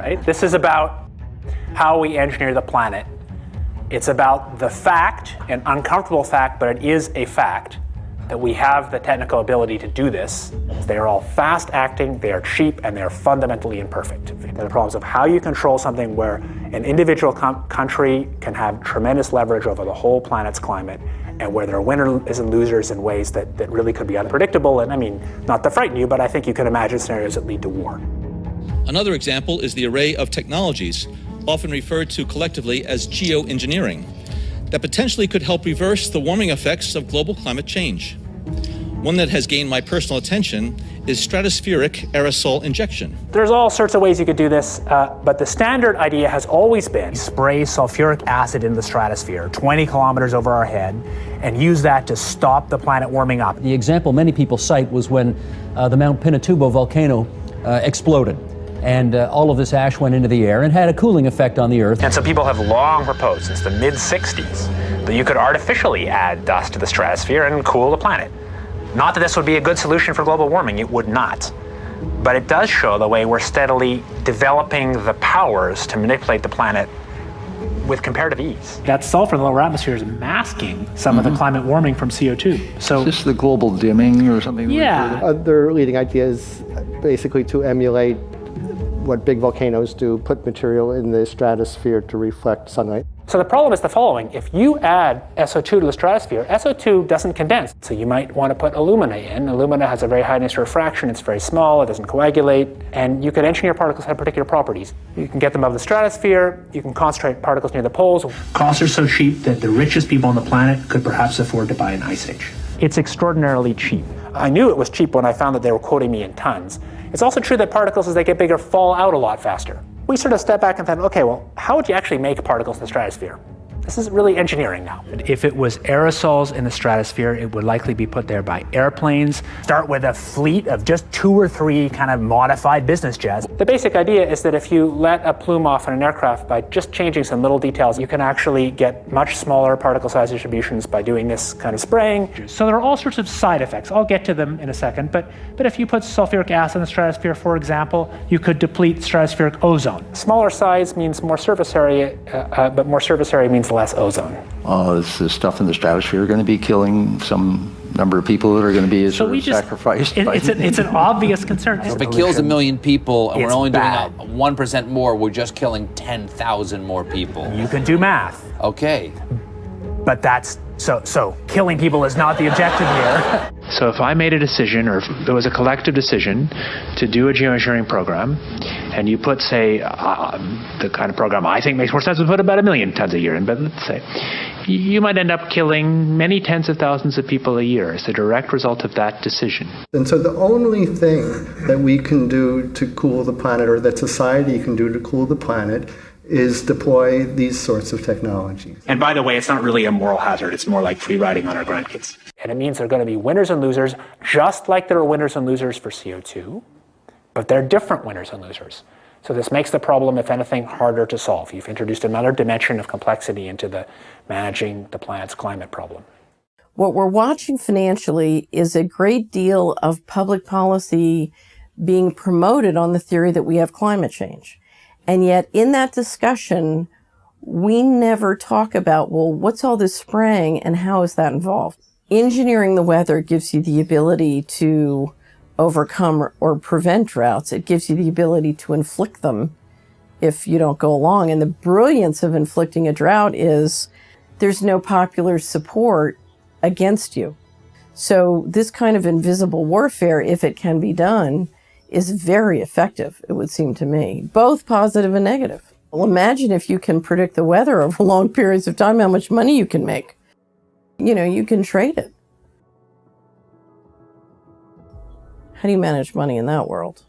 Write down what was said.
right? This is about how we engineer the planet. It's about the fact, an uncomfortable fact, but it is a fact, that we have the technical ability to do this. They are all fast acting, they are cheap, and they are fundamentally imperfect. There are problems of how you control something where an individual country can have tremendous leverage over the whole planet's climate, and where there are winners and losers in ways that really could be unpredictable. And I mean, not to frighten you, but I think you can imagine scenarios that lead to war. Another example is the array of technologies, often referred to collectively as geoengineering, that potentially could help reverse the warming effects of global climate change. One that has gained my personal attention is stratospheric aerosol injection. There's all sorts of ways you could do this, but the standard idea has always been spray sulfuric acid in the stratosphere 20 kilometers over our head and use that to stop the planet warming up. The example many people cite was when the Mount Pinatubo volcano exploded. And all of this ash went into the air and had a cooling effect on the Earth. And so people have long proposed since the mid-60s that you could artificially add dust to the stratosphere and cool the planet. Not that this would be a good solution for global warming, it would not. But it does show the way we're steadily developing the powers to manipulate the planet with comparative ease. That sulfur in the lower atmosphere is masking some of the climate warming from CO2. So is this the global dimming or something? Yeah. Other leading ideas basically to emulate what big volcanoes do, put material in the stratosphere to reflect sunlight. So the problem is the following. If you add SO2 to the stratosphere, SO2 doesn't condense. So you might want to put alumina in. Alumina has a very high initial refraction. It's very small. It doesn't coagulate. And you could engineer particles that have particular properties. You can get them above the stratosphere. You can concentrate particles near the poles. Costs are so cheap that the richest people on the planet could perhaps afford to buy an ice age. It's extraordinarily cheap. I knew it was cheap when I found that they were quoting me in tons. It's also true that particles, as they get bigger, fall out a lot faster. We sort of step back and think, okay, well, how would you actually make particles in the stratosphere? This is really engineering now. If it was aerosols in the stratosphere, it would likely be put there by airplanes. Start with a fleet of just 2 or 3 kind of modified business jets. The basic idea is that if you let a plume off in an aircraft by just changing some little details, you can actually get much smaller particle size distributions by doing this kind of spraying. So there are all sorts of side effects. I'll get to them in a second, but if you put sulfuric acid in the stratosphere, for example, you could deplete stratospheric ozone. Smaller size means more surface area, but more surface area means less ozone. Is the stuff in the stratosphere going to be killing some number of people that are going to be sacrificed? It's an obvious concern. So if it kills 1 million people and we're only bad. doing 1% more, we're just killing 10,000 more people. You can do math. Okay. But that's, so killing people is not the objective here. So if I made a decision, or if there was a collective decision to do a geoengineering program, and you put, say, the kind of program I think makes more sense to put about 1 million tons a year in, but let's say, you might end up killing many tens of thousands of people a year as a direct result of that decision. And so the only thing that we can do to cool the planet, or that society can do to cool the planet, is deploy these sorts of technologies. And by the way, it's not really a moral hazard. It's more like free riding on our grandkids. And it means there are going to be winners and losers, just like there are winners and losers for CO2, but they're different winners and losers. So this makes the problem, if anything, harder to solve. You've introduced another dimension of complexity into the managing the planet's climate problem. What we're watching financially is a great deal of public policy being promoted on the theory that we have climate change. And yet in that discussion, we never talk about, well, what's all this spraying and how is that involved? Engineering the weather gives you the ability to overcome or prevent droughts. It gives you the ability to inflict them if you don't go along. And the brilliance of inflicting a drought is there's no popular support against you. So this kind of invisible warfare, if it can be done, is very effective, it would seem to me, both positive and negative. Well, imagine if you can predict the weather over long periods of time, how much money you can make. You know, you can trade it. How do you manage money in that world?